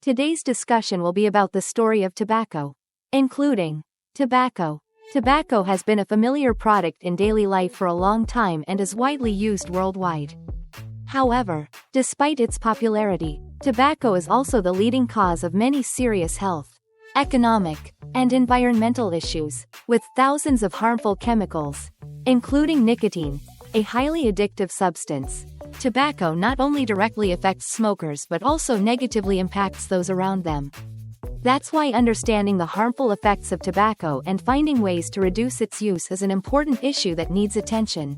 Today's discussion will be about the story of tobacco, including tobacco. Tobacco has been a familiar product in daily life for a long time and is widely used worldwide. However, despite its popularity, tobacco is also the leading cause of many serious health, economic, and environmental issues, with thousands of harmful chemicals, including nicotine, a highly addictive substance. Tobacco not only directly affects smokers but also negatively impacts those around them. That's why understanding the harmful effects of tobacco and finding ways to reduce its use is an important issue that needs attention.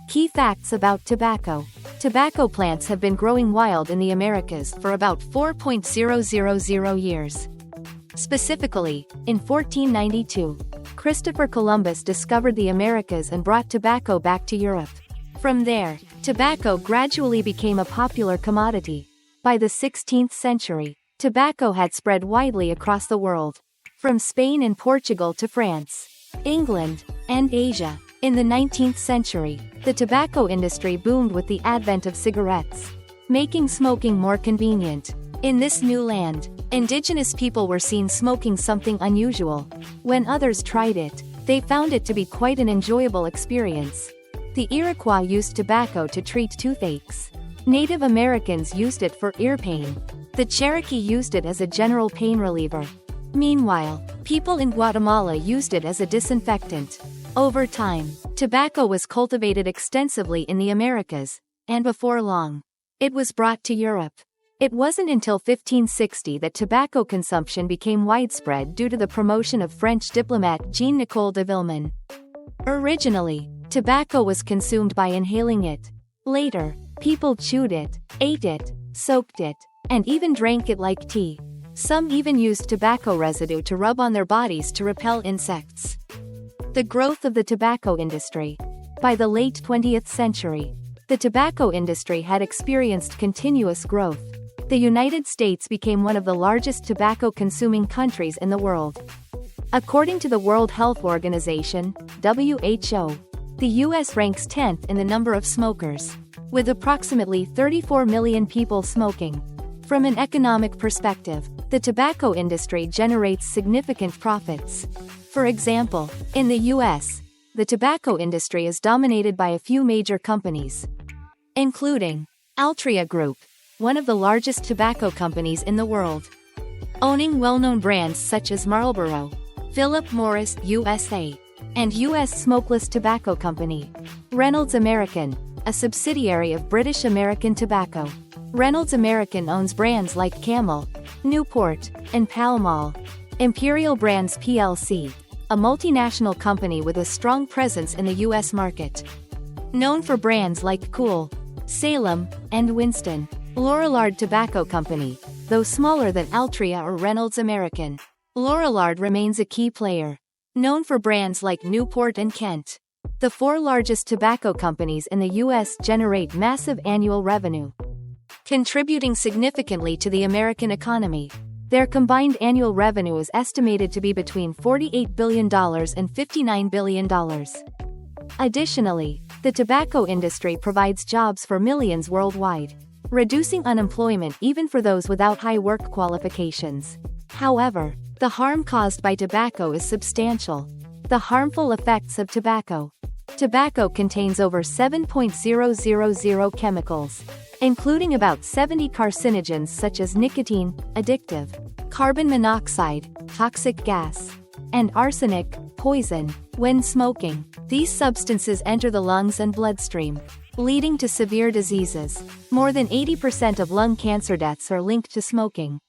Key facts about tobacco. Tobacco plants have been growing wild in the Americas for about 4,000 years. Specifically, in 1492, Christopher Columbus discovered the Americas and brought tobacco back to Europe. From there, tobacco gradually became a popular commodity. By the 16th century, tobacco had spread widely across the world, from Spain and Portugal to France, England, and Asia. In the 19th century, the tobacco industry boomed with the advent of cigarettes, making smoking more convenient. In this new land, indigenous people were seen smoking something unusual. When others tried it, they found it to be quite an enjoyable experience. The Iroquois used tobacco to treat toothaches. Native Americans used it for ear pain. The Cherokee used it as a general pain reliever. Meanwhile, people in Guatemala used it as a disinfectant. Over time, tobacco was cultivated extensively in the Americas, and before long, it was brought to Europe. It wasn't until 1560 that tobacco consumption became widespread due to the promotion of French diplomat Jean-Nicole de Villemin. Originally, tobacco was consumed by inhaling it. Later, people chewed it, ate it, soaked it, and even drank it like tea. Some even used tobacco residue to rub on their bodies to repel insects. The growth of the tobacco industry. By the late 20th century, the tobacco industry had experienced continuous growth. The United States became one of the largest tobacco-consuming countries in the world. According to the World Health Organization, WHO, the U.S. ranks 10th in the number of smokers, with approximately 34 million people smoking. From an economic perspective, the tobacco industry generates significant profits. For example, in the U.S., the tobacco industry is dominated by a few major companies, including Altria Group, one of the largest tobacco companies in the world, owning well-known brands such as Marlboro, Philip Morris USA, and U.S. Smokeless Tobacco Company. Reynolds American, a subsidiary of British American Tobacco. Reynolds American owns brands like Camel, Newport, and Pall Mall. Imperial Brands plc, a multinational company with a strong presence in the U.S. market, known for brands like Kool, Salem, and Winston. Lorillard Tobacco Company, though smaller than Altria or Reynolds American, Lorillard remains a key player, known for brands like Newport and Kent. The four largest tobacco companies in the U.S. generate massive annual revenue, contributing significantly to the American economy. Their combined annual revenue is estimated to be between $48 billion and $59 billion. Additionally, the tobacco industry provides jobs for millions worldwide, reducing unemployment even for those without high work qualifications. However, the harm caused by tobacco is substantial. The harmful effects of tobacco. Tobacco contains over 7,000 chemicals, including about 70 carcinogens such as nicotine, addictive, carbon monoxide, toxic gas, and arsenic, poison. When smoking, these substances enter the lungs and bloodstream, leading to severe diseases. More than 80% of lung cancer deaths are linked to smoking.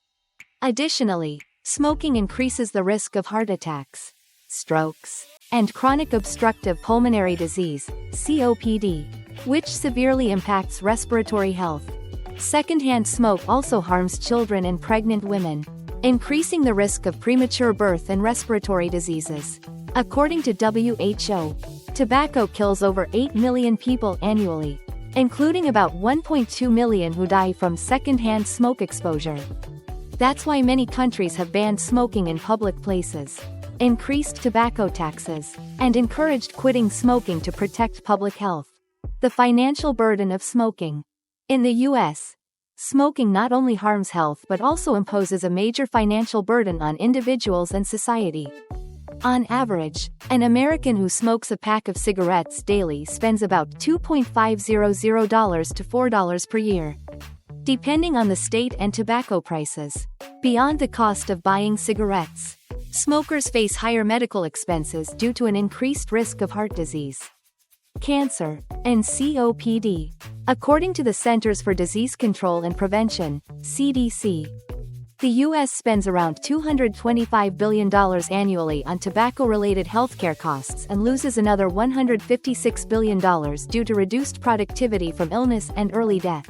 Additionally, smoking increases the risk of heart attacks, strokes, and chronic obstructive pulmonary disease, COPD, which severely impacts respiratory health. Secondhand smoke also harms children and pregnant women, increasing the risk of premature birth and respiratory diseases. According to WHO, tobacco kills over 8 million people annually, including about 1.2 million who die from secondhand smoke exposure. That's why many countries have banned smoking in public places, increased tobacco taxes, and encouraged quitting smoking to protect public health. The financial burden of smoking. In the U.S., smoking not only harms health but also imposes a major financial burden on individuals and society. On average, an American who smokes a pack of cigarettes daily spends about $2.500 to $4 per year, depending on the state and tobacco prices. Beyond the cost of buying cigarettes, smokers face higher medical expenses due to an increased risk of heart disease, cancer, and COPD. According to the Centers for Disease Control and Prevention, CDC, the U.S. spends around $225 billion annually on tobacco-related healthcare costs and loses another $156 billion due to reduced productivity from illness and early death.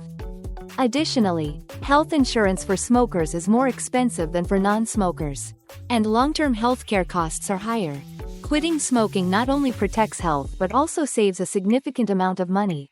Additionally, health insurance for smokers is more expensive than for non-smokers, and long-term healthcare costs are higher. Quitting smoking not only protects health but also saves a significant amount of money.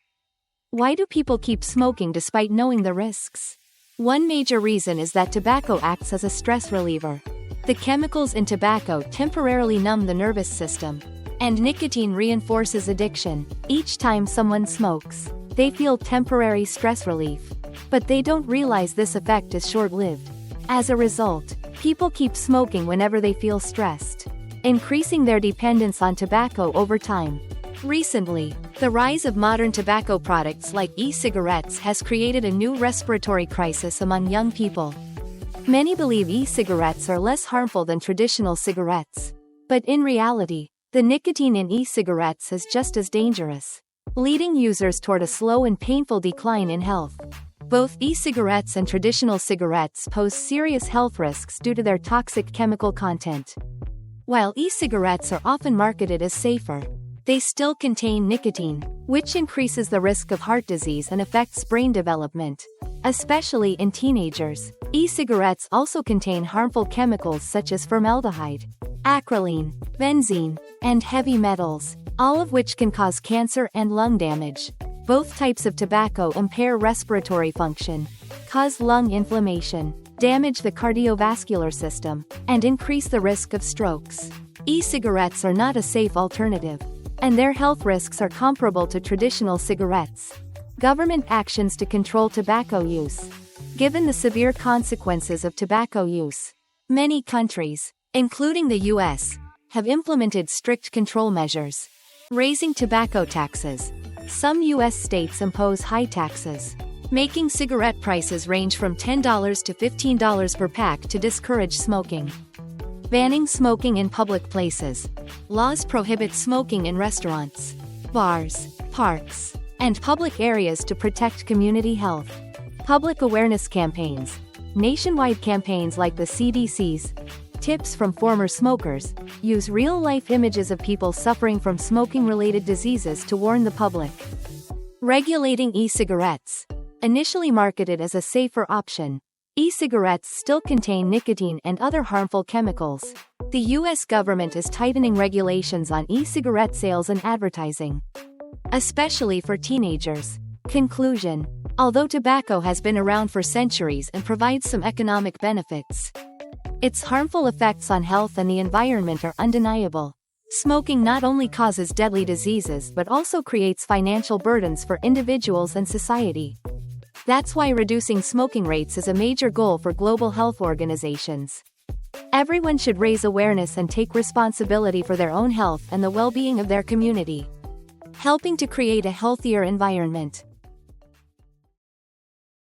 Why do people keep smoking despite knowing the risks? One major reason is that tobacco acts as a stress reliever. The chemicals in tobacco temporarily numb the nervous system, and nicotine reinforces addiction. Each time someone smokes, they feel temporary stress relief, but they don't realize this effect is short-lived. As a result, people keep smoking whenever they feel stressed, increasing their dependence on tobacco over time. Recently, the rise of modern tobacco products like e-cigarettes has created a new respiratory crisis among young people. Many believe e-cigarettes are less harmful than traditional cigarettes, but in reality, the nicotine in e-cigarettes is just as dangerous, leading users toward a slow and painful decline in health. Both e-cigarettes and traditional cigarettes pose serious health risks due to their toxic chemical content. While e-cigarettes are often marketed as safer, they still contain nicotine, which increases the risk of heart disease and affects brain development, especially in teenagers. E-cigarettes also contain harmful chemicals such as formaldehyde, acrolein, benzene, and heavy metals, all of which can cause cancer and lung damage. Both types of tobacco impair respiratory function, cause lung inflammation, damage the cardiovascular system, and increase the risk of strokes. E-cigarettes are not a safe alternative, and their health risks are comparable to traditional cigarettes. Government actions to control tobacco use. Given the severe consequences of tobacco use, many countries, including the U.S., have implemented strict control measures. Raising tobacco taxes. Some U.S. states impose high taxes, making cigarette prices range from $10 to $15 per pack to discourage smoking. Banning smoking in public places. Laws prohibit smoking in restaurants, bars, parks, and public areas to protect community health. Public awareness campaigns. Nationwide campaigns like the CDC's Tips from Former Smokers use real-life images of people suffering from smoking-related diseases to warn the public. Regulating e-cigarettes. Initially marketed as a safer option, e-cigarettes still contain nicotine and other harmful chemicals. The U.S. government is tightening regulations on e-cigarette sales and advertising, especially for teenagers. Conclusion. Although tobacco has been around for centuries and provides some economic benefits, its harmful effects on health and the environment are undeniable. Smoking not only causes deadly diseases but also creates financial burdens for individuals and society. That's why reducing smoking rates is a major goal for global health organizations. Everyone should raise awareness and take responsibility for their own health and the well-being of their community, helping to create a healthier environment.